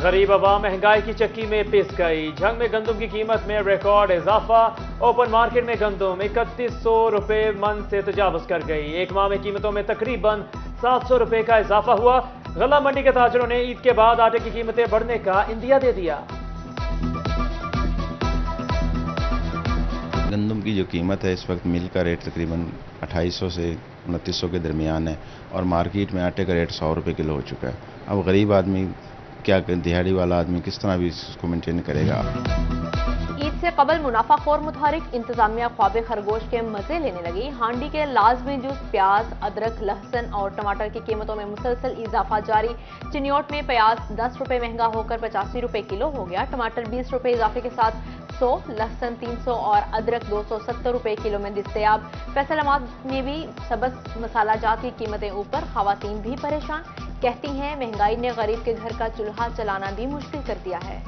गरीब आवाम महंगाई की चक्की में पिस गई। झंग में गंदम की कीमत में रिकॉर्ड इजाफा। ओपन मार्केट में गंदम 3100 रुपए मन से तजावुज कर गई। एक माह में कीमतों में तकरीबन 700 रुपए का इजाफा हुआ। गल्ला मंडी के ताजरों ने ईद के बाद आटे की कीमतें बढ़ने का इंदिया दे दिया। गंदम की जो कीमत है इस वक्त मिल का रेट तकरीबन 2800 से 2900 के दरमियान है और मार्केट में आटे का रेट 100 रुपये किलो हो चुका है। अब गरीब आदमी क्या, दिहाड़ी वाला आदमी किस तरह भी इसको मेंटेन करेगा। ईद से कबल मुनाफाखोर मुतहरिक इंतजामिया ख्वाब खरगोश के मजे लेने लगी। हांडी के लाजमी जूस प्याज, अदरक, लहसुन और टमाटर की कीमतों में मुसलसल इजाफा जारी। चिन्योट में प्याज 10 रुपए महंगा होकर 85 रुपए किलो हो गया। टमाटर 20 रुपए इजाफे के साथ 100, लहसुन 300 और अदरक 270 रुपए किलो में दस्तयाब। फैसलाबाद में भी सब्ज मसाला जात की कीमतें ऊपर, खवातीन भी परेशान। कहती हैं महंगाई ने गरीब के घर का चूल्हा चलाना भी मुश्किल कर दिया है।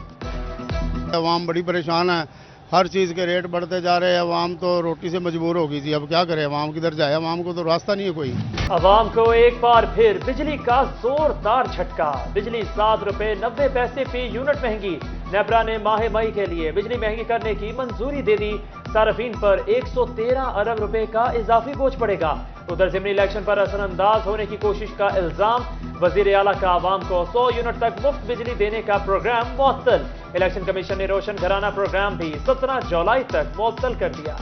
अवाम बड़ी परेशान है, हर चीज़ के रेट बढ़ते जा रहे हैं। अवाम तो रोटी से मजबूर हो गई थी, अब क्या करे, अवाम किधर जाए, अवाम को तो रास्ता नहीं है कोई। अवाम को एक बार फिर बिजली का जोरदार झटका। बिजली 7 रुपए 90 पैसे फी यूनिट महंगी। नेपरा ने माह मई के लिए बिजली महंगी करने की मंजूरी दे दी। सार्फिन पर 113 अरब रुपए का इजाफी बोझ पड़ेगा। उधर ज़िमनी इलेक्शन पर असरअंदाज होने की कोशिश का इल्जाम। वजीर आला का आवाम को 100 यूनिट तक मुफ्त बिजली देने का प्रोग्राम मुअत्तल। इलेक्शन कमीशन ने रोशन घराना प्रोग्राम भी 17 जुलाई तक मुअत्तल कर दिया।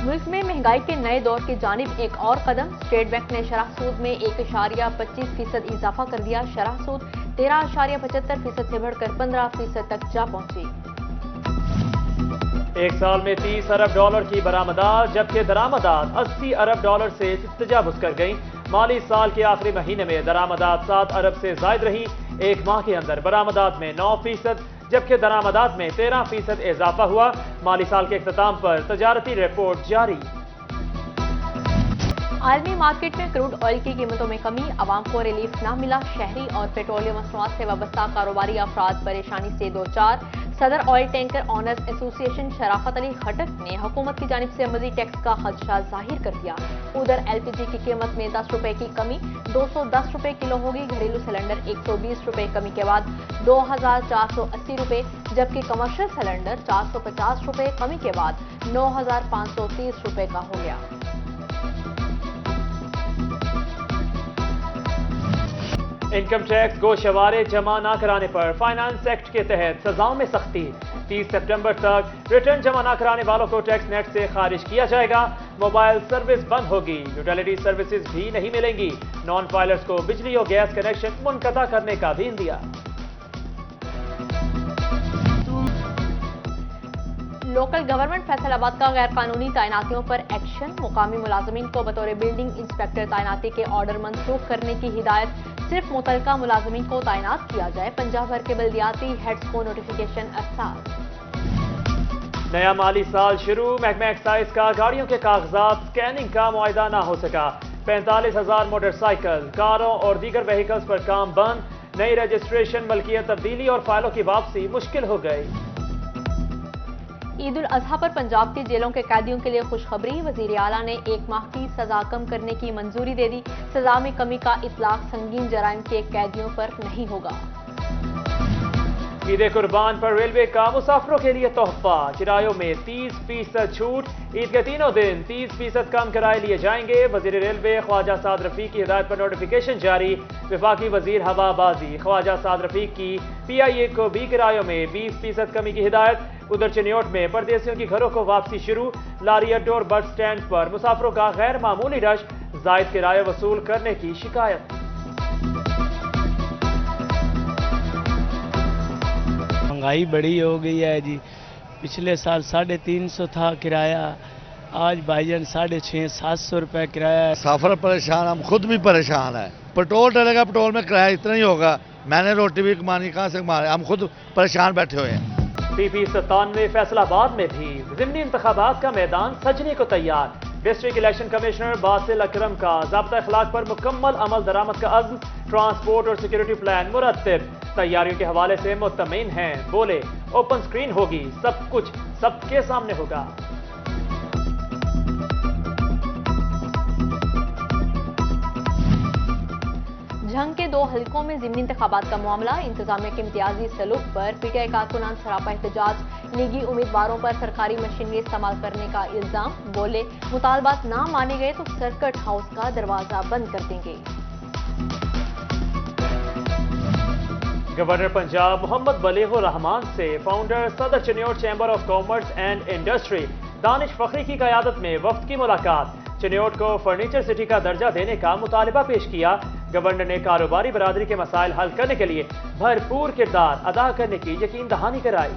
मुल्क में महंगाई के नए दौर की जानिब एक और कदम। स्टेट बैंक ने शरह सूद में 1.25% इजाफा कर दिया। शरह सूद 13.75% से बढ़कर 15% तक जा पहुंची। एक साल में 30 अरब डॉलर की बरामदात, जबकि दरामदात 80 अरब डॉलर से तजावुज कर गई। माली साल के आखिरी महीने में दरामदात 7 अरब से जायद रही। एक माह के अंदर बरामदात में 9%, जबकि दरामदात में 13% इजाफा हुआ। माली साल के इख्तिताम पर तजारती रिपोर्ट जारी। आलमी मार्केट में क्रूड ऑयल की कीमतों में कमी, आवाम को रिलीफ न मिला। शहरी और पेट्रोलियम मसनूआत से वाबस्ता कारोबारी अफराद परेशानी से दो चार। सदर ऑयल टैंकर ऑनर्स एसोसिएशन शराफत अली खटक ने हुकूमत की जानिब से मज़ीद टैक्स का खदशा जाहिर कर दिया। उधर LPG की कीमत में 10 रुपए की कमी, 210 रुपए किलो होगी। घरेलू सिलेंडर 120 रुपए कमी के बाद 2480 रुपए, जबकि कमर्शियल सिलेंडर 450 रुपए कमी के बाद 9530 रुपए का हो गया। इनकम टैक्स गोशवारे जमा न कराने पर फाइनेंस एक्ट के तहत सजाओं में सख्ती। 30 सितंबर तक रिटर्न जमा न कराने वालों को टैक्स नेट से खारिज किया जाएगा। मोबाइल सर्विस बंद होगी। यूटिलिटी सर्विसेज भी नहीं मिलेंगी। नॉन फाइलर्स को बिजली और गैस कनेक्शन मुनक़ता करने का भी इंदिया। लोकल गवर्नमेंट फैसलाबाद का गैर कानूनी तैनातियों पर एक्शन। मुकामी मुलाजमीन को बतौर बिल्डिंग इंस्पेक्टर तैनाती के ऑर्डर मंसूख करने की हिदायत। सिर्फ मुतलका मुलाजमीन को तैनात किया जाए। पंजाब भर के बल्दियाती हेड्स को नोटिफिकेशन अरसाल। नया माली साल शुरू। महकमा एक्साइज का गाड़ियों के कागजात स्कैनिंग का मुआयदा न हो सका। 45,000 मोटरसाइकिल, कारों और दीगर व्हीकल्स पर काम बंद। नई रजिस्ट्रेशन, मलकियत तब्दीली और फाइलों की वापसी मुश्किल हो गई। ईद उल अजहा पर पंजाब की जेलों के कैदियों के लिए खुशखबरी। वजीर आला ने 1 माह की सजा कम करने की मंजूरी दे दी। सजा में कमी का इतलाक संगीन जराइम के कैदियों पर नहीं होगा। ईद कुर्बान पर रेलवे का मुसाफिरों के लिए तोहफा। किरायों में 30% छूट। ईद के तीनों दिन 30% कम किराए लिए जाएंगे। वजीर रेलवे ख्वाजा साद रफीक की हिदायत पर नोटिफिकेशन जारी। वफाकी वजीर हवाबाजी ख्वाजा साद रफीक की PIA को भी किरायों में 20% कमी की हिदायत। उधर चिन्योट में परदेसियों की घरों को वापसी शुरू। लारी अड्डों और बस स्टैंड पर मुसाफिरों का गैर मामूली रश। जायद किराया वसूल करने की शिकायत। महंगाई बड़ी हो गई है जी। पिछले साल 350 था किराया, आज भाईजान 650-700 रुपये किराया है। मुसाफिर परेशान, हम खुद भी परेशान है। पेट्रोल डलेगा, पेट्रोल में किराया इतना ही होगा। मैंने रोटी भी कमानी कहाँ से कमा रहे, हम खुद परेशान बैठे हुए हैं। PP 97 फैसलाबाद में भी ज़िमनी इंतखाबात का मैदान सजने को तैयार। डिस्ट्रिक्ट इलेक्शन कमिश्नर बासिल अकरम का ज़ाब्ता अखलाक पर मुकम्मल अमल दरामद का अज़्म। ट्रांसपोर्ट और सिक्योरिटी प्लान मुरत्तिब। तैयारियों के हवाले से मुतमईन हैं। बोले ओपन स्क्रीन होगी, सब कुछ सबके सामने होगा। के 2 हलकों में ज़िमनी इंतखाबात का मामला, इंतजामिया के इम्तियाजी सलूक पर पीटीआई कारकुनान सरापा एहतजाज, लीगी उम्मीदवारों पर सरकारी मशीनरी इस्तेमाल करने का इल्जाम, बोले मुतालबात ना माने गए तो सर्किट हाउस का दरवाजा बंद कर देंगे। गवर्नर पंजाब मोहम्मद बलीगुर रहमान से फाउंडर सदर Chiniot chamber of commerce and industry Danish Fakhri की क़यादत में वफ्द की मुलाकात, चिन्योट को फर्नीचर सिटी का दर्जा देने का मुतालिबा पेश किया। गवर्नर ने कारोबारी बरादरी के मसाइल हल करने के लिए भरपूर किरदार अदा करने की यकीन दहानी कराई।